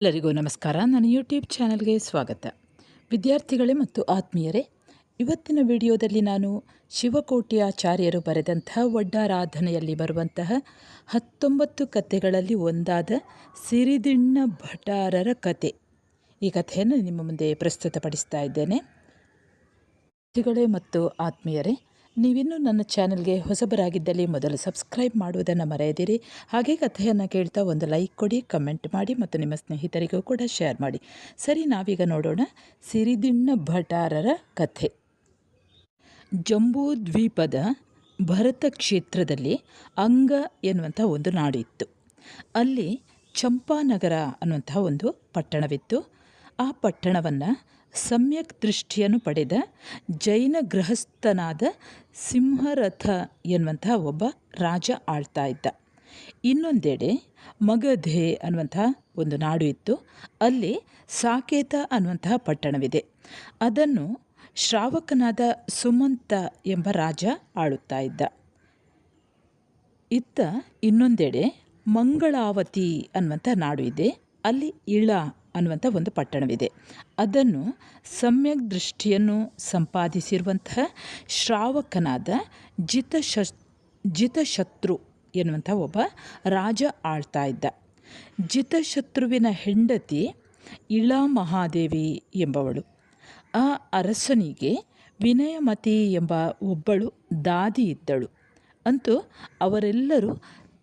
ಎಲ್ಲರಿಗೂ ನಮಸ್ಕಾರ. ನನ್ನ ಯೂಟ್ಯೂಬ್ ಚಾನಲ್ಗೆ ಸ್ವಾಗತ. ವಿದ್ಯಾರ್ಥಿಗಳೇ ಮತ್ತು ಆತ್ಮೀಯರೇ, ಇವತ್ತಿನ ವಿಡಿಯೋದಲ್ಲಿ ನಾನು ಶಿವಕೋಟ್ಯಾಚಾರ್ಯರು ಬರೆದಂತಹ ಒಡ್ಡಾರಾಧನೆಯಲ್ಲಿ ಬರುವಂತಹ 19 ಕಥೆಗಳಲ್ಲಿ ಒಂದಾದ ಸಿರಿದಿಣ್ಣ ಭಟಾರರ ಕತೆ, ಈ ಕಥೆಯನ್ನು ನಿಮ್ಮ ಮುಂದೆ ಪ್ರಸ್ತುತಪಡಿಸ್ತಾ ಇದ್ದೇನೆ. ವಿದ್ಯಾರ್ಥಿಗಳೇ ಮತ್ತು ಆತ್ಮೀಯರೇ, ನೀವಿನ್ನೂ ನನ್ನ ಚಾನಲ್ಗೆ ಹೊಸಬರಾಗಿದ್ದಲ್ಲಿ ಮೊದಲು ಸಬ್ಸ್ಕ್ರೈಬ್ ಮಾಡುವುದನ್ನು ಮರೆಯದಿರಿ. ಹಾಗೆ ಕಥೆಯನ್ನು ಕೇಳ್ತಾ ಒಂದು ಲೈಕ್ ಕೊಡಿ, ಕಮೆಂಟ್ ಮಾಡಿ ಮತ್ತು ನಿಮ್ಮ ಸ್ನೇಹಿತರಿಗೂ ಕೂಡ ಶೇರ್ ಮಾಡಿ. ಸರಿ, ನಾವೀಗ ನೋಡೋಣ ಸಿರಿದಿಣ್ಣ ಭಟಾರರ ಕಥೆ. ಜಂಬೂ ದ್ವೀಪದ ಭರತ ಕ್ಷೇತ್ರದಲ್ಲಿ ಅಂಗ ಎನ್ನುವಂಥ ಒಂದು ನಾಡು ಇತ್ತು. ಅಲ್ಲಿ ಚಂಪಾನಗರ ಅನ್ನುವಂಥ ಒಂದು ಪಟ್ಟಣವಿತ್ತು. ಆ ಪಟ್ಟಣವನ್ನು ಸಮ್ಯಕ್ ದೃಷ್ಟಿಯನ್ನು ಪಡೆದ ಜೈನ ಗೃಹಸ್ಥನಾದ ಸಿಂಹರಥ ಎನ್ನುವಂಥ ಒಬ್ಬ ರಾಜ ಆಳ್ತಾ ಇದ್ದ. ಇನ್ನೊಂದೆಡೆ ಮಗಧೆ ಅನ್ನುವಂಥ ಒಂದು ನಾಡು ಇತ್ತು. ಅಲ್ಲಿ ಸಾಕೇತ ಅನ್ನುವಂತಹ ಪಟ್ಟಣವಿದೆ. ಅದನ್ನು ಶ್ರಾವಕನಾದ ಸುಮಂತ ಎಂಬ ರಾಜ ಆಳುತ್ತಾ ಇದ್ದ. ಇತ್ತ ಇನ್ನೊಂದೆಡೆ ಮಂಗಳಾವತಿ ಅನ್ನುವಂಥ ನಾಡು ಇದೆ. ಅಲ್ಲಿ ಇಳ ಅನ್ನುವಂಥ ಒಂದು ಪಟ್ಟಣವಿದೆ. ಅದನ್ನು ಸಮ್ಯಕ್ ದೃಷ್ಟಿಯನ್ನು ಸಂಪಾದಿಸಿರುವಂತಹ ಶ್ರಾವಕನಾದ ಜಿತಶತ್ರು ಎನ್ನುವಂಥ ಒಬ್ಬ ರಾಜ ಆಳ್ತಾ ಇದ್ದ. ಜಿತಶತ್ರುವಿನ ಹೆಂಡತಿ ಇಳಾ ಮಹಾದೇವಿ ಎಂಬವಳು. ಆ ಅರಸನಿಗೆ ವಿನಯಮತಿ ಎಂಬ ಒಬ್ಬಳು ದಾದಿ ಇದ್ದಳು. ಅಂತೂ ಅವರೆಲ್ಲರೂ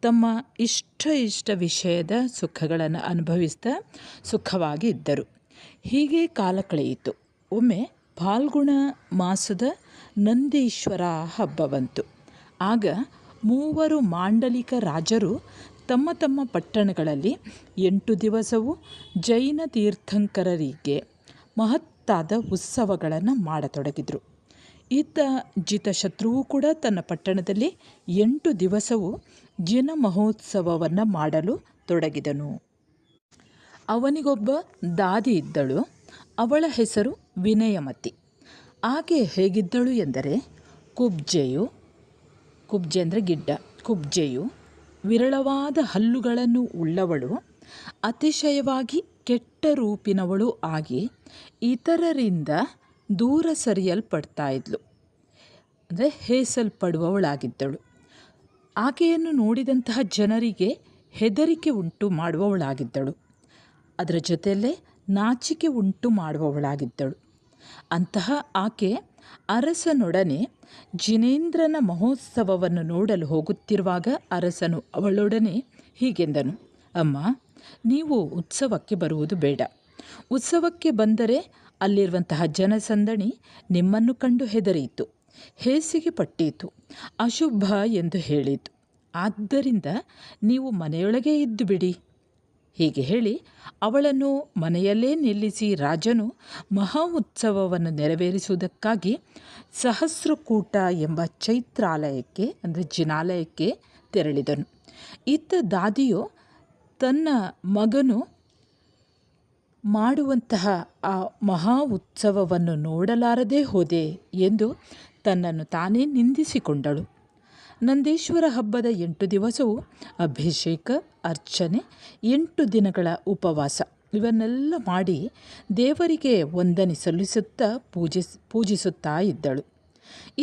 ತಮ್ಮ ಇಷ್ಟ ವಿಷಯದ ಸುಖಗಳನ್ನು ಅನುಭವಿಸ್ತಾ ಸುಖವಾಗಿ ಇದ್ದರು. ಹೀಗೆ ಕಾಲ ಕಳೆಯಿತು. ಒಮ್ಮೆ ಫಾಲ್ಗುಣ ಮಾಸದ ನಂದೀಶ್ವರ ಹಬ್ಬ ಬಂತು. ಆಗ 3 ಮಾಂಡಲಿಕ ರಾಜರು ತಮ್ಮ ತಮ್ಮ ಪಟ್ಟಣಗಳಲ್ಲಿ 8 ದಿವಸವೂ ಜೈನ ತೀರ್ಥಂಕರರಿಗೆ ಮಹತ್ತಾದ ಉತ್ಸವಗಳನ್ನು ಮಾಡತೊಡಗಿದರು. ಈತ ಜಿತಶತ್ರುವು ಕೂಡ ತನ್ನ ಪಟ್ಟಣದಲ್ಲಿ 8 ದಿವಸವೂ ಜಿನ ಮಹೋತ್ಸವವನ್ನು ಮಾಡಲು ತೊಡಗಿದನು. ಅವನಿಗೊಬ್ಬ ದಾದಿ ಇದ್ದಳು. ಅವಳ ಹೆಸರು ವಿನಯಮತಿ. ಆಕೆ ಹೇಗಿದ್ದಳು ಎಂದರೆ ಕುಬ್ಜೆ ಅಂದರೆ ಗಿಡ್ಡ, ಕುಬ್ಜೆಯು ವಿರಳವಾದ ಹಲ್ಲುಗಳನ್ನು ಉಳ್ಳವಳು, ಅತಿಶಯವಾಗಿ ಕೆಟ್ಟ ರೂಪಿನವಳು ಆಗಿ ಇತರರಿಂದ ದೂರ ಸರಿಯಲ್ಪಡ್ತಾ ಇದ್ಲು, ಅಂದರೆ ಹೇಸಲ್ಪಡುವವಳಾಗಿದ್ದಳು. ಆಕೆಯನ್ನು ನೋಡಿದಂತಹ ಜನರಿಗೆ ಹೆದರಿಕೆ ಉಂಟು ಮಾಡುವವಳಾಗಿದ್ದಳು. ಅದರ ಜೊತೆಯಲ್ಲೇ ನಾಚಿಕೆ ಉಂಟು ಮಾಡುವವಳಾಗಿದ್ದಳು. ಅಂತಹ ಆಕೆ ಅರಸನೊಡನೆ ಜಿನೇಂದ್ರನ ಮಹೋತ್ಸವವನ್ನು ನೋಡಲು ಹೋಗುತ್ತಿರುವಾಗ ಅರಸನು ಅವಳೊಡನೆ ಹೀಗೆಂದನು: ಅಮ್ಮ, ನೀವು ಉತ್ಸವಕ್ಕೆ ಬರುವುದು ಬೇಡ. ಉತ್ಸವಕ್ಕೆ ಬಂದರೆ ಅಲ್ಲಿರುವಂತಹ ಜನಸಂದಣಿ ನಿಮ್ಮನ್ನು ಕಂಡು ಹೆದರಿಯಿತು, ಹೇಸಿಗೆ ಪಟ್ಟೀತು, ಅಶುಭ ಎಂದು ಹೇಳಿತು. ಆದ್ದರಿಂದ ನೀವು ಮನೆಯೊಳಗೆ ಇದ್ದು ಬಿಡಿ. ಹೀಗೆ ಹೇಳಿ ಅವಳನ್ನು ಮನೆಯಲ್ಲೇ ನಿಲ್ಲಿಸಿ ರಾಜನು ಮಹಾ ಉತ್ಸವವನ್ನು ನೆರವೇರಿಸುವುದಕ್ಕಾಗಿ ಸಹಸ್ರಕೂಟ ಎಂಬ ಚೈತ್ರಾಲಯಕ್ಕೆ, ಅಂದರೆ ಜಿನಾಲಯಕ್ಕೆ ತೆರಳಿದನು. ಇತ್ತ ದಾದಿಯು ತನ್ನ ಮಗನು ಮಾಡುವಂತಹ ಆ ಮಹಾ ಉತ್ಸವವನ್ನು ನೋಡಲಾರದೆ ಹೋದೆ ಎಂದು ತನ್ನನ್ನು ತಾನೇ ನಿಂದಿಸಿಕೊಂಡಳು. ನಂದೀಶ್ವರ ಹಬ್ಬದ 8 ದಿವಸವೂ ಅಭಿಷೇಕ, ಅರ್ಚನೆ, 8 ದಿನಗಳ ಉಪವಾಸ ಇವನ್ನೆಲ್ಲ ಮಾಡಿ ದೇವರಿಗೆ ವಂದನೆ ಸಲ್ಲಿಸುತ್ತಾ ಪೂಜಿಸುತ್ತಾ ಇದ್ದಳು.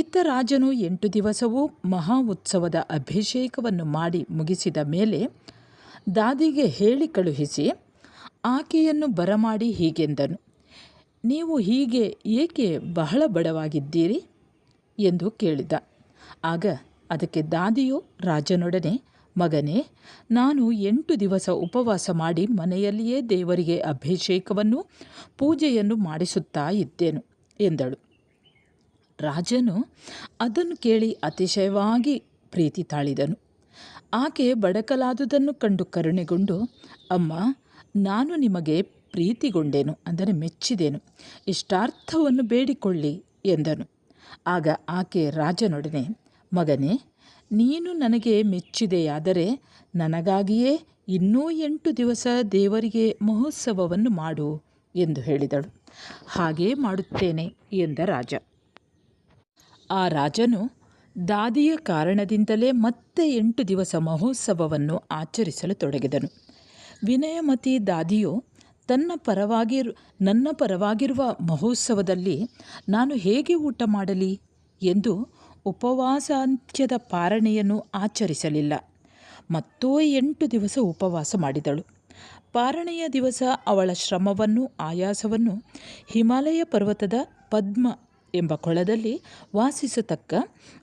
ಇತ್ತ ರಾಜನು 8 ದಿವಸವೂ ಮಹಾ ಉತ್ಸವದ ಅಭಿಷೇಕವನ್ನು ಮಾಡಿ ಮುಗಿಸಿದ ಮೇಲೆ ದಾದಿಗೆ ಹೇಳಿ ಕಳುಹಿಸಿ ಆಕೆಯನ್ನು ಬರಮಾಡಿ ಹೀಗೆಂದನು: ನೀವು ಹೀಗೆ ಏಕೆ ಬಹಳ ಬಡವಾಗಿದ್ದೀರಿ ಎಂದು ಕೇಳಿದ. ಆಗ ಅದಕ್ಕೆ ದಾದಿಯು ರಾಜನೊಡನೆ: ಮಗನೇ, ನಾನು 8 ದಿವಸ ಉಪವಾಸ ಮಾಡಿ ಮನೆಯಲ್ಲಿಯೇ ದೇವರಿಗೆ ಅಭಿಷೇಕವನ್ನು ಪೂಜೆಯನ್ನು ಮಾಡಿಸುತ್ತಾ ಇದ್ದೇನು ಎಂದಳು. ರಾಜನು ಅದನ್ನು ಕೇಳಿ ಅತಿಶಯವಾಗಿ ಪ್ರೀತಿ ತಾಳಿದನು. ಆಕೆ ಬಡಕಲಾದುದನ್ನು ಕಂಡು ಕರುಣೆಗೊಂಡು: ಅಮ್ಮ, ನಾನು ನಿಮಗೆ ಪ್ರೀತಿಗೊಂಡೆನು, ಅಂದರೆ ಮೆಚ್ಚಿದೆನು, ಇಷ್ಟಾರ್ಥವನ್ನು ಬೇಡಿಕೊಳ್ಳಿ ಎಂದನು. ಆಗ ಆಕೆ ರಾಜನೊಡನೆ: ಮಗನೇ, ನೀನು ನನಗೆ ಮೆಚ್ಚಿದೆಯಾದರೆ ನನಗಾಗಿಯೇ ಇನ್ನೂ 8 ದಿವಸ ದೇವರಿಗೆ ಮಹೋತ್ಸವವನ್ನು ಮಾಡು ಎಂದು ಹೇಳಿದಳು. ಹಾಗೇ ಮಾಡುತ್ತೇನೆ ಎಂದ ರಾಜ. ಆ ರಾಜನು ದಾದಿಯ ಕಾರಣದಿಂದಲೇ ಮತ್ತೆ 8 ದಿವಸ ಮಹೋತ್ಸವವನ್ನು ಆಚರಿಸಲು ತೊಡಗಿದನು. ವಿನಯಮತಿ ದಾದಿಯು ನನ್ನ ಪರವಾಗಿರುವ ಮಹೋತ್ಸವದಲ್ಲಿ ನಾನು ಹೇಗೆ ಊಟ ಮಾಡಲಿ ಎಂದು ಉಪವಾಸಾಂತ್ಯದ ಪಾರಣೆಯನ್ನು ಆಚರಿಸಲಿಲ್ಲ. ಮತ್ತೋ 8 ದಿವಸ ಉಪವಾಸ ಮಾಡಿದಳು. ಪಾರಣೆಯ ದಿವಸ ಅವಳ ಶ್ರಮವನ್ನು ಆಯಾಸವನ್ನು ಹಿಮಾಲಯ ಪರ್ವತದ ಪದ್ಮ ಎಂಬ ಕೊಳದಲ್ಲಿ ವಾಸಿಸತಕ್ಕ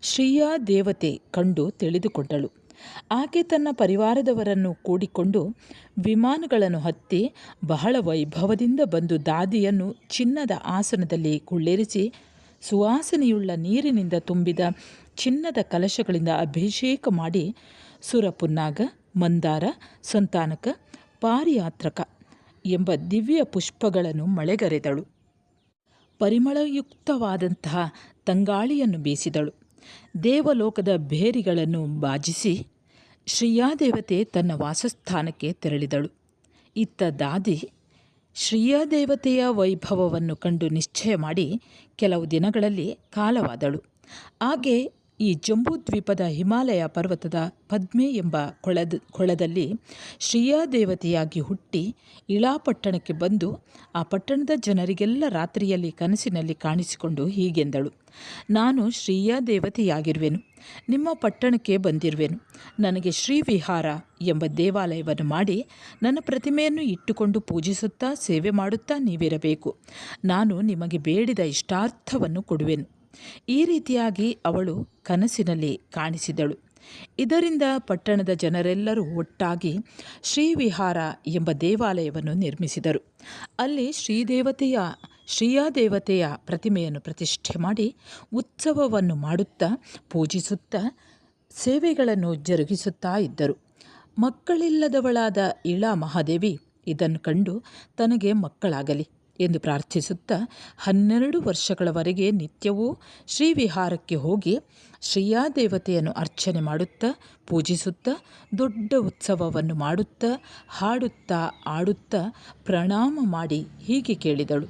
ಶ್ರೀಯಾ ದೇವತೆ ಕಂಡು ತಿಳಿದುಕೊಂಡಳು. ಆಕೆ ತನ್ನ ಪರಿವಾರದವರನ್ನು ಕೂಡಿಕೊಂಡು ವಿಮಾನಗಳನ್ನು ಹತ್ತಿ ಬಹಳ ವೈಭವದಿಂದ ಬಂದು ದಾದಿಯನ್ನು ಚಿನ್ನದ ಆಸನದಲ್ಲಿ ಕುಳ್ಳಿರಿಸಿ ಸುವಾಸನೆಯುಳ್ಳ ನೀರಿನಿಂದ ತುಂಬಿದ ಚಿನ್ನದ ಕಲಶಗಳಿಂದ ಅಭಿಷೇಕ ಮಾಡಿ ಸುರಪುನ್ನಾಗ, ಮಂದಾರ, ಸಂತಾನಕ, ಪಾರಿಯಾತ್ರಕ ಎಂಬ ದಿವ್ಯ ಪುಷ್ಪಗಳನ್ನು ಮಳೆಗರೆದಳು. ಪರಿಮಳಯುಕ್ತವಾದಂತಹ ತಂಗಾಳಿಯನ್ನು ಬೀಸಿದಳು. ದೇವಲೋಕದ ಭೇರಿಗಳನ್ನು ಬಾಜಿಸಿ ಶ್ರೀಯಾದೇವತೆ ತನ್ನ ವಾಸಸ್ಥಾನಕ್ಕೆ ತೆರಳಿದಳು. ಇತ್ತ ದಾದಿ ಶ್ರೀಯಾದೇವತೆಯ ವೈಭವವನ್ನು ಕಂಡು ನಿಶ್ಚಯ ಮಾಡಿ ಕೆಲವು ದಿನಗಳಲ್ಲಿ ಕಾಲವಾದಳು. ಹಾಗೆ ಈ ಜಂಬೂದ್ವೀಪದ ಹಿಮಾಲಯ ಪರ್ವತದ ಪದ್ಮೆ ಎಂಬ ಕೊಳದಲ್ಲಿ ಶ್ರೀಯಾದೇವತೆಯಾಗಿ ಹುಟ್ಟಿ ಇಳಾಪಟ್ಟಣಕ್ಕೆ ಬಂದು ಆ ಪಟ್ಟಣದ ಜನರಿಗೆಲ್ಲ ರಾತ್ರಿಯಲ್ಲಿ ಕನಸಿನಲ್ಲಿ ಕಾಣಿಸಿಕೊಂಡು ಹೀಗೆಂದಳು: ನಾನು ಶ್ರೀಯಾದೇವತೆಯಾಗಿರುವೆನು, ನಿಮ್ಮ ಪಟ್ಟಣಕ್ಕೆ ಬಂದಿರುವೆನು. ನನಗೆ ಶ್ರೀವಿಹಾರ ಎಂಬ ದೇವಾಲಯವನ್ನು ಮಾಡಿ ನನ್ನ ಪ್ರತಿಮೆಯನ್ನು ಇಟ್ಟುಕೊಂಡು ಪೂಜಿಸುತ್ತಾ ಸೇವೆ ಮಾಡುತ್ತಾ ನೀವಿರಬೇಕು. ನಾನು ನಿಮಗೆ ಬೇಡಿದ ಇಷ್ಟಾರ್ಥವನ್ನು ಕೊಡುವೆನು. ಈ ರೀತಿಯಾಗಿ ಅವಳು ಕನಸಿನಲ್ಲಿ ಕಾಣಿಸಿದಳು. ಇದರಿಂದ ಪಟ್ಟಣದ ಜನರೆಲ್ಲರೂ ಒಟ್ಟಾಗಿ ಶ್ರೀವಿಹಾರ ಎಂಬ ದೇವಾಲಯವನ್ನು ನಿರ್ಮಿಸಿದರು. ಅಲ್ಲಿ ಶ್ರೀಯಾದೇವತೆಯ ಪ್ರತಿಮೆಯನ್ನು ಪ್ರತಿಷ್ಠೆ ಮಾಡಿ ಉತ್ಸವವನ್ನು ಮಾಡುತ್ತಾ ಪೂಜಿಸುತ್ತಾ ಸೇವೆಗಳನ್ನು ಜರುಗಿಸುತ್ತಾ ಇದ್ದರು. ಮಕ್ಕಳಿಲ್ಲದವಳಾದ ಇಳಾ ಮಹಾದೇವಿ ಇದನ್ನು ಕಂಡು ತನಗೆ ಮಕ್ಕಳಾಗಲಿ ಎಂದು ಪ್ರಾರ್ಥಿಸುತ್ತಾ 12 ವರ್ಷಗಳವರೆಗೆ ನಿತ್ಯವೂ ಶ್ರೀವಿಹಾರಕ್ಕೆ ಹೋಗಿ ಶ್ರೀಯಾದೇವತೆಯನ್ನು ಅರ್ಚನೆ ಮಾಡುತ್ತಾ ಪೂಜಿಸುತ್ತಾ ದೊಡ್ಡ ಉತ್ಸವವನ್ನು ಮಾಡುತ್ತಾ ಹಾಡುತ್ತಾ ಆಡುತ್ತಾ ಪ್ರಣಾಮ ಮಾಡಿ ಹೀಗೆ ಕೇಳಿದಳು: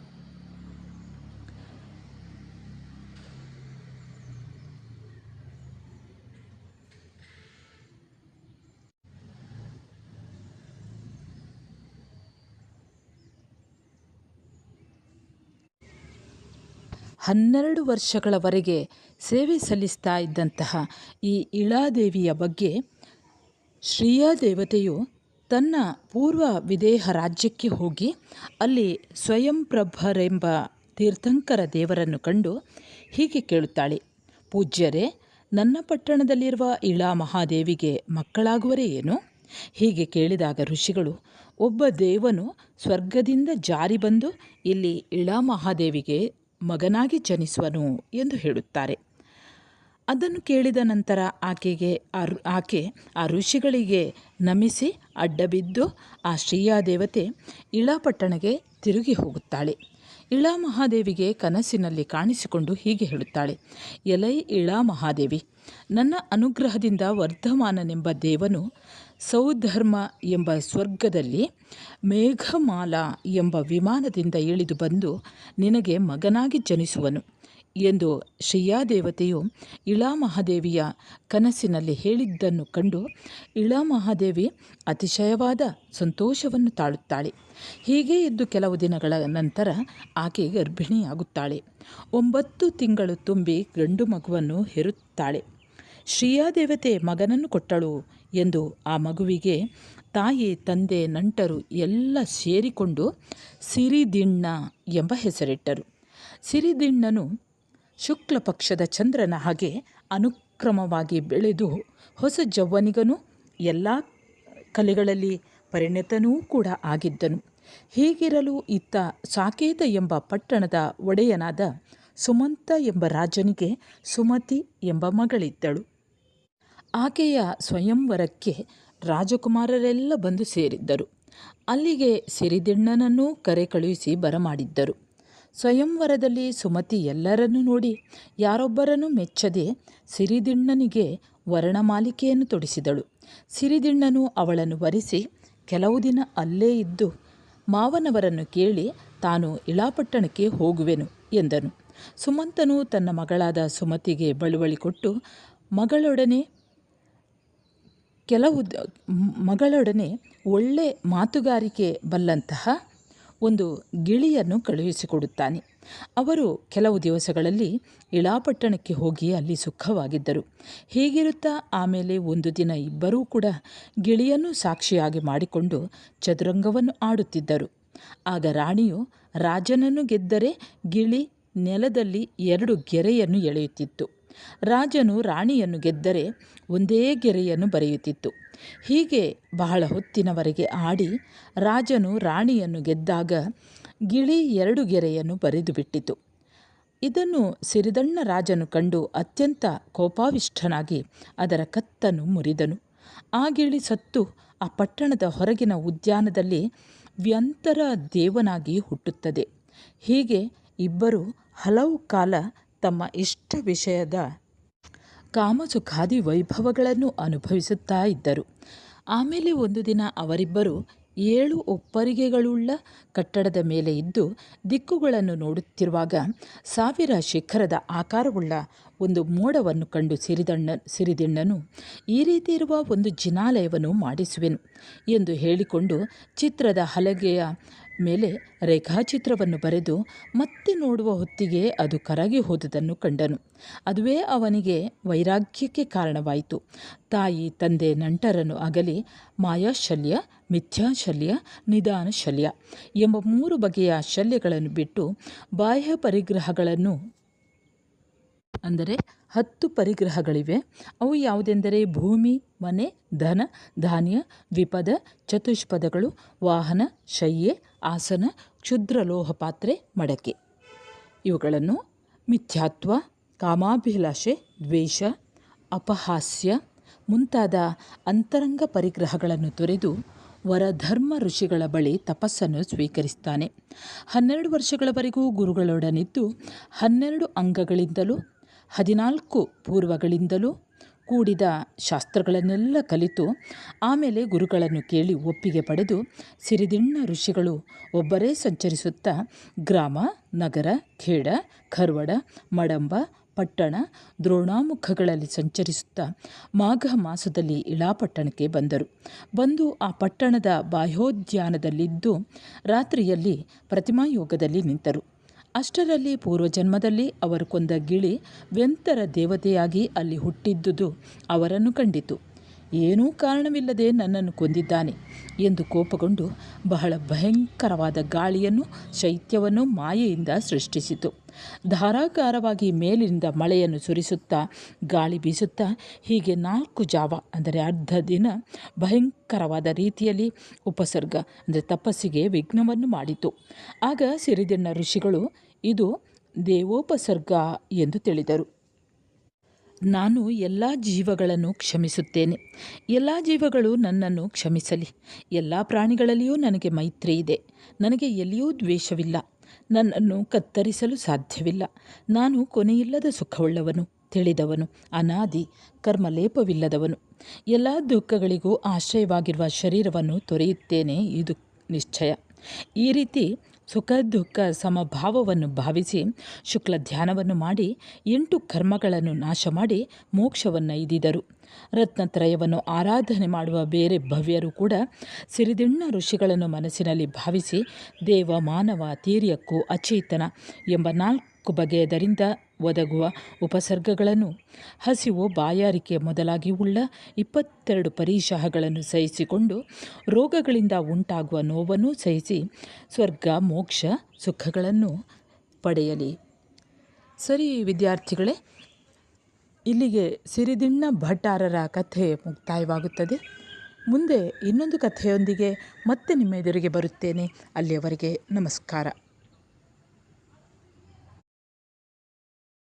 12 ವರ್ಷಗಳವರೆಗೆ ಸೇವೆ ಸಲ್ಲಿಸ್ತಾ ಇದ್ದಂತಹ ಈ ಇಳಾದೇವಿಯ ಬಗ್ಗೆ ಶ್ರೀಯಾದೇವತೆಯು ತನ್ನ ಪೂರ್ವ ವಿದೇಹ ರಾಜ್ಯಕ್ಕೆ ಹೋಗಿ ಅಲ್ಲಿ ಸ್ವಯಂಪ್ರಭರೆಂಬ ತೀರ್ಥಂಕರ ದೇವರನ್ನು ಕಂಡು ಹೀಗೆ ಕೇಳುತ್ತಾಳೆ: ಪೂಜ್ಯರೇ, ನನ್ನ ಪಟ್ಟಣದಲ್ಲಿರುವ ಇಳಾ ಮಹಾದೇವಿಗೆ ಮಕ್ಕಳಾಗುವರೇ ಏನು? ಹೀಗೆ ಕೇಳಿದಾಗ ಋಷಿಗಳು, ಒಬ್ಬ ದೇವನು ಸ್ವರ್ಗದಿಂದ ಜಾರಿ ಬಂದು ಇಲ್ಲಿ ಇಳಾ ಮಹಾದೇವಿಗೆ ಮಗನಾಗಿ ಜನಿಸುವನು ಎಂದು ಹೇಳುತ್ತಾರೆ. ಅದನ್ನು ಕೇಳಿದ ನಂತರ ಆಕೆ ಆ ಋಷಿಗಳಿಗೆ ನಮಿಸಿ ಅಡ್ಡಬಿದ್ದು ಆ ಶ್ರೀಯಾದೇವತೆ ಇಳಾಪಟ್ಟಣಕ್ಕೆ ತಿರುಗಿ ಹೋಗುತ್ತಾಳೆ. ಇಳಾ ಮಹಾದೇವಿಗೆ ಕನಸಿನಲ್ಲಿ ಕಾಣಿಸಿಕೊಂಡು ಹೀಗೆ ಹೇಳುತ್ತಾಳೆ: ಎಲೈ ಇಳಾ ಮಹಾದೇವಿ, ನನ್ನ ಅನುಗ್ರಹದಿಂದ ವರ್ಧಮಾನನೆಂಬ ದೇವನು ಸೌಧರ್ಮ ಎಂಬ ಸ್ವರ್ಗದಲ್ಲಿ ಮೇಘಮಾಲ ಎಂಬ ವಿಮಾನದಿಂದ ಇಳಿದು ಬಂದು ನಿನಗೆ ಮಗನಾಗಿ ಜನಿಸುವನು ಎಂದು ಶ್ರೀಯಾದೇವತೆಯು ಇಳಾ ಮಹಾದೇವಿಯ ಕನಸಿನಲ್ಲಿ ಹೇಳಿದ್ದನ್ನು ಕಂಡು ಇಳಾ ಮಹಾದೇವಿ ಅತಿಶಯವಾದ ಸಂತೋಷವನ್ನು ತಾಳುತ್ತಾಳೆ. ಹೀಗೆ ಇದ್ದು ಕೆಲವು ದಿನಗಳ ನಂತರ ಆಕೆ ಗರ್ಭಿಣಿಯಾಗುತ್ತಾಳೆ. 9 ತಿಂಗಳು ತುಂಬಿ ಗಂಡು ಮಗುವನ್ನು ಹೆರುತ್ತಾಳೆ. ಶ್ರೀಯಾದೇವತೆ ಮಗನನ್ನು ಕೊಟ್ಟಳು ಎಂದು ಆ ಮಗುವಿಗೆ ತಾಯಿ, ತಂದೆ, ನಂಟರು ಎಲ್ಲ ಸೇರಿಕೊಂಡು ಸಿರಿದಿಣ್ಣ ಎಂಬ ಹೆಸರಿಟ್ಟರು. ಸಿರಿದಿಣ್ಣನು ಶುಕ್ಲ ಪಕ್ಷದ ಚಂದ್ರನ ಹಾಗೆ ಅನುಕ್ರಮವಾಗಿ ಬೆಳೆದು ಹೊಸ ಜೌವನಿಗನೂ ಎಲ್ಲ ಕಲೆಗಳಲ್ಲಿ ಪರಿಣತನೂ ಕೂಡ ಆಗಿದ್ದನು. ಹೀಗಿರಲು ಇತ್ತ ಸಾಕೇತ ಎಂಬ ಪಟ್ಟಣದ ಒಡೆಯನಾದ ಸುಮಂತ ಎಂಬ ರಾಜನಿಗೆ ಸುಮತಿ ಎಂಬ ಮಗಳಿದ್ದಳು. ಆಕೆಯ ಸ್ವಯಂವರಕ್ಕೆ ರಾಜಕುಮಾರರೆಲ್ಲ ಬಂದು ಸೇರಿದ್ದರು. ಅಲ್ಲಿಗೆ ಸಿರಿದಿಣ್ಣನನ್ನೂ ಕರೆ ಕಳುಹಿಸಿ ಬರಮಾಡಿದ್ದರು. ಸ್ವಯಂವರದಲ್ಲಿ ಸುಮತಿ ಎಲ್ಲರನ್ನೂ ನೋಡಿ ಯಾರೊಬ್ಬರನ್ನು ಮೆಚ್ಚದೆ ಸಿರಿದಿಣ್ಣನಿಗೆ ವರ್ಣಮಾಲಿಕೆಯನ್ನು ತೊಡಿಸಿದಳು. ಸಿರಿದಿಣ್ಣನು ಅವಳನ್ನು ವರಿಸಿ ಕೆಲವು ದಿನ ಅಲ್ಲೇ ಇದ್ದು ಮಾವನವರನ್ನು ಕೇಳಿ ತಾನು ಇಳಾಪಟ್ಟಣಕ್ಕೆ ಹೋಗುವೆನು ಎಂದನು. ಸುಮಂತನು ತನ್ನ ಮಗಳಾದ ಸುಮತಿಗೆ ಬಳುವಳಿ ಕೊಟ್ಟು ಮಗಳೊಡನೆ ಒಳ್ಳೆ ಮಾತುಗಾರಿಕೆ ಬಲ್ಲಂತಹ ಒಂದು ಗಿಳಿಯನ್ನು ಕಳುಹಿಸಿಕೊಡುತ್ತಾನೆ. ಅವರು ಕೆಲವು ದಿವಸಗಳಲ್ಲಿ ಇಳಾಪಟ್ಟಣಕ್ಕೆ ಹೋಗಿ ಅಲ್ಲಿ ಸುಖವಾಗಿದ್ದರು. ಹೀಗಿರುತ್ತಾ ಆಮೇಲೆ ಒಂದು ದಿನ ಇಬ್ಬರೂ ಕೂಡ ಗಿಳಿಯನ್ನು ಸಾಕ್ಷಿಯಾಗಿ ಮಾಡಿಕೊಂಡು ಚದುರಂಗವನ್ನು ಆಡುತ್ತಿದ್ದರು. ಆಗ ರಾಣಿಯು ರಾಜನನ್ನು ಗೆದ್ದರೆ ಗಿಳಿ ನೆಲದಲ್ಲಿ 2 ಗೆರೆಯನ್ನು ಎಳೆಯುತ್ತಿತ್ತು. ರಾಜನು ರಾಣಿಯನ್ನು ಗೆದ್ದರೆ ಒಂದೇ ಗೆರೆಯನ್ನು ಬರೆಯುತ್ತಿತ್ತು. ಹೀಗೆ ಬಹಳ ಹೊತ್ತಿನವರೆಗೆ ಆಡಿ ರಾಜನು ರಾಣಿಯನ್ನು ಗೆದ್ದಾಗ ಗಿಳಿ 2 ಗೆರೆಯನ್ನು ಬರೆದು ಬಿಟ್ಟಿತು. ಇದನ್ನು ಸಿರಿದಣ್ಣ ರಾಜನು ಕಂಡು ಅತ್ಯಂತ ಕೋಪಾವಿಷ್ಠನಾಗಿ ಅದರ ಕತ್ತನ್ನು ಮುರಿದನು. ಆ ಗಿಳಿ ಸತ್ತು ಆ ಪಟ್ಟಣದ ಹೊರಗಿನ ಉದ್ಯಾನದಲ್ಲಿ ವ್ಯಂತರ ದೇವನಾಗಿ ಹುಟ್ಟುತ್ತದೆ. ಹೀಗೆ ಇಬ್ಬರು ಹಲವು ಕಾಲ ತಮ್ಮ ಇಷ್ಟ ವಿಷಯದ ಕಾಮಸುಖಾದಿ ವೈಭವಗಳನ್ನು ಅನುಭವಿಸುತ್ತಾ ಇದ್ದರು. ಆಮೇಲೆ ಒಂದು ದಿನ ಅವರಿಬ್ಬರು 7 ಒಪ್ಪರಿಗೆಗಳುಳ್ಳ ಕಟ್ಟಡದ ಮೇಲೆ ಇದ್ದು ದಿಕ್ಕುಗಳನ್ನು ನೋಡುತ್ತಿರುವಾಗ 1000 ಶಿಖರದ ಆಕಾರವುಳ್ಳ ಒಂದು ಮೋಡವನ್ನು ಕಂಡು ಸಿರಿದಿಣ್ಣನು ಈ ರೀತಿ ಇರುವ ಒಂದು ಜಿನಾಲಯವನ್ನು ಮಾಡಿಸುವೆನು ಎಂದು ಹೇಳಿಕೊಂಡು ಚಿತ್ರದ ಹಲಗೆಯ ಮೇಲೆ ರೇಖಾಚಿತ್ರವನ್ನು ಬರೆದು ಮತ್ತೆ ನೋಡುವ ಹೊತ್ತಿಗೆ ಅದು ಕರಗಿ ಹೋದುದನ್ನು ಕಂಡನು. ಅದುವೇ ಅವನಿಗೆ ವೈರಾಗ್ಯಕ್ಕೆ ಕಾರಣವಾಯಿತು. ತಾಯಿ ತಂದೆ ನಂಟರನ್ನು ಅಗಲಿ ಮಾಯಾಶಲ್ಯ, ಮಿಥ್ಯಾಶಲ್ಯ, ನಿಧಾನ ಶಲ್ಯ ಎಂಬ 3 ಬಗೆಯ ಶಲ್ಯಗಳನ್ನು ಬಿಟ್ಟು ಬಾಹ್ಯ ಪರಿಗ್ರಹಗಳನ್ನು, ಅಂದರೆ 10 ಪರಿಗ್ರಹಗಳಿವೆ. ಅವು ಯಾವುದೆಂದರೆ ಭೂಮಿ, ಮನೆ, ಧನ, ಧಾನ್ಯ, ದ್ವಿಪದ, ಚತುಷ್ಪದಗಳು, ವಾಹನ, ಶಯ್ಯೆ, ಆಸನ, ಕ್ಷುದ್ರ ಲೋಹಪಾತ್ರೆ, ಮಡಕೆ. ಇವುಗಳನ್ನು ಮಿಥ್ಯಾತ್ವ, ಕಾಮಾಭಿಲಾಷೆ, ದ್ವೇಷ, ಅಪಹಾಸ್ಯ ಮುಂತಾದ ಅಂತರಂಗ ಪರಿಗ್ರಹಗಳನ್ನು ತೊರೆದು ವರಧರ್ಮ ಋಷಿಗಳ ಬಳಿ ತಪಸ್ಸನ್ನು ಸ್ವೀಕರಿಸ್ತಾನೆ. 12 ವರ್ಷಗಳವರೆಗೂ ಗುರುಗಳೊಡನಿದ್ದು 12 ಅಂಗಗಳಿಂದಲೂ 14 ಪೂರ್ವಗಳಿಂದಲೂ ಕೂಡಿದ ಶಾಸ್ತ್ರಗಳನ್ನೆಲ್ಲ ಕಲಿತು ಆಮೇಲೆ ಗುರುಗಳನ್ನು ಕೇಳಿ ಒಪ್ಪಿಗೆ ಪಡೆದು ಸಿರಿದಿಣ್ಣ ಋಷಿಗಳು ಒಬ್ಬರೇ ಸಂಚರಿಸುತ್ತಾ ಗ್ರಾಮ, ನಗರ, ಖೇಡ, ಖರ್ವಡ, ಮಡಂಬ, ಪಟ್ಟಣ, ದ್ರೋಣಾಮುಖಗಳಲ್ಲಿ ಸಂಚರಿಸುತ್ತಾ ಮಾಘ ಮಾಸದಲ್ಲಿ ಇಳಾಪಟ್ಟಣಕ್ಕೆ ಬಂದು ಆ ಪಟ್ಟಣದ ಬಾಹ್ಯೋದ್ಯಾನದಲ್ಲಿದ್ದು ರಾತ್ರಿಯಲ್ಲಿ ಪ್ರತಿಮಾಯೋಗದಲ್ಲಿ ನಿಂತರು. ಅಷ್ಟರಲ್ಲಿ ಪೂರ್ವಜನ್ಮದಲ್ಲಿ ಅವರು ಕೊಂದ ಗಿಳಿ ವ್ಯಂತರ ದೇವತೆಯಾಗಿ ಅಲ್ಲಿ ಹುಟ್ಟಿದ್ದುದು ಅವರನ್ನು ಕಂಡಿತು. ಏನೂ ಕಾರಣವಿಲ್ಲದೆ ನನ್ನನ್ನು ಕೊಂದಿದ್ದಾನೆ ಎಂದು ಕೋಪಗೊಂಡು ಬಹಳ ಭಯಂಕರವಾದ ಗಾಳಿಯನ್ನು, ಶೈತ್ಯವನ್ನು ಮಾಯೆಯಿಂದ ಸೃಷ್ಟಿಸಿತು. ಧಾರಾಕಾರವಾಗಿ ಮೇಲಿನಿಂದ ಮಳೆಯನ್ನು ಸುರಿಸುತ್ತಾ ಗಾಳಿ ಬೀಸುತ್ತಾ ಹೀಗೆ 4 ಜಾವ ಅಂದರೆ ಅರ್ಧ ದಿನ ಭಯಂಕರವಾದ ರೀತಿಯಲ್ಲಿ ಉಪಸರ್ಗ ಅಂದರೆ ತಪಸ್ಸಿಗೆ ವಿಘ್ನವನ್ನು ಮಾಡಿತು. ಆಗ ಸಿರಿದಿಣ್ಣ ಋಷಿಗಳು ಇದು ದೇವೋಪಸರ್ಗ ಎಂದು ತಿಳಿದರು. ನಾನು ಎಲ್ಲ ಜೀವಗಳನ್ನು ಕ್ಷಮಿಸುತ್ತೇನೆ, ಎಲ್ಲ ಜೀವಗಳು ನನ್ನನ್ನು ಕ್ಷಮಿಸಲಿ. ಎಲ್ಲ ಪ್ರಾಣಿಗಳಲ್ಲಿಯೂ ನನಗೆ ಮೈತ್ರಿ ಇದೆ, ನನಗೆ ಎಲ್ಲಿಯೂ ದ್ವೇಷವಿಲ್ಲ, ನನ್ನನ್ನು ಕತ್ತರಿಸಲು ಸಾಧ್ಯವಿಲ್ಲ. ನಾನು ಕೊನೆಯಿಲ್ಲದ ಸುಖವುಳ್ಳವನು, ತಿಳಿದವನು, ಅನಾದಿ, ಕರ್ಮಲೇಪವಿಲ್ಲದವನು. ಎಲ್ಲ ದುಃಖಗಳಿಗೂ ಆಶ್ರಯವಾಗಿರುವ ಶರೀರವನ್ನು ತೊರೆಯುತ್ತೇನೆ, ಇದು ನಿಶ್ಚಯ. ಈ ರೀತಿ ಸುಖ ದುಃಖ ಸಮಭಾವವನ್ನು ಭಾವಿಸಿ ಶುಕ್ಲ ಧ್ಯಾನವನ್ನು ಮಾಡಿ 8 ಕರ್ಮಗಳನ್ನು ನಾಶ ಮಾಡಿ ಮೋಕ್ಷವನ್ನು ಇದಿದರು. ರತ್ನತ್ರಯವನ್ನು ಆರಾಧನೆ ಮಾಡುವ ಬೇರೆ ಭವ್ಯರು ಕೂಡ ಸಿರಿದಿಣ್ಣ ಋಷಿಗಳನ್ನು ಮನಸ್ಸಿನಲ್ಲಿ ಭಾವಿಸಿ ದೇವ, ಮಾನವ, ತೀರ್ಯಕ್ಕೂ, ಅಚೇತನ ಎಂಬ 4 ಬಗೆಯದರಿಂದ ಒದಗುವ ಉಪಸರ್ಗಗಳನ್ನು, ಹಸಿವು, ಬಾಯಾರಿಕೆ ಮೊದಲಾಗಿ ಉಳ್ಳ 22 ಪರೀಶಾಹಗಳನ್ನು ಸಹಿಸಿಕೊಂಡು ರೋಗಗಳಿಂದ ಉಂಟಾಗುವ ನೋವನ್ನು ಸಹಿಸಿ ಸ್ವರ್ಗ, ಮೋಕ್ಷ, ಸುಖಗಳನ್ನು ಪಡೆಯಲಿ. ಸರಿ ವಿದ್ಯಾರ್ಥಿಗಳೇ, ಇಲ್ಲಿಗೆ ಸಿರಿದಿಣ್ಣ ಭಟ್ಟಾರರ ಕಥೆ ಮುಕ್ತಾಯವಾಗುತ್ತದೆ. ಮುಂದೆ ಇನ್ನೊಂದು ಕಥೆಯೊಂದಿಗೆ ಮತ್ತೆ ನಿಮ್ಮ ಎದುರಿಗೆ ಬರುತ್ತೇನೆ. ಅಲ್ಲಿಯವರೆಗೆ ನಮಸ್ಕಾರ.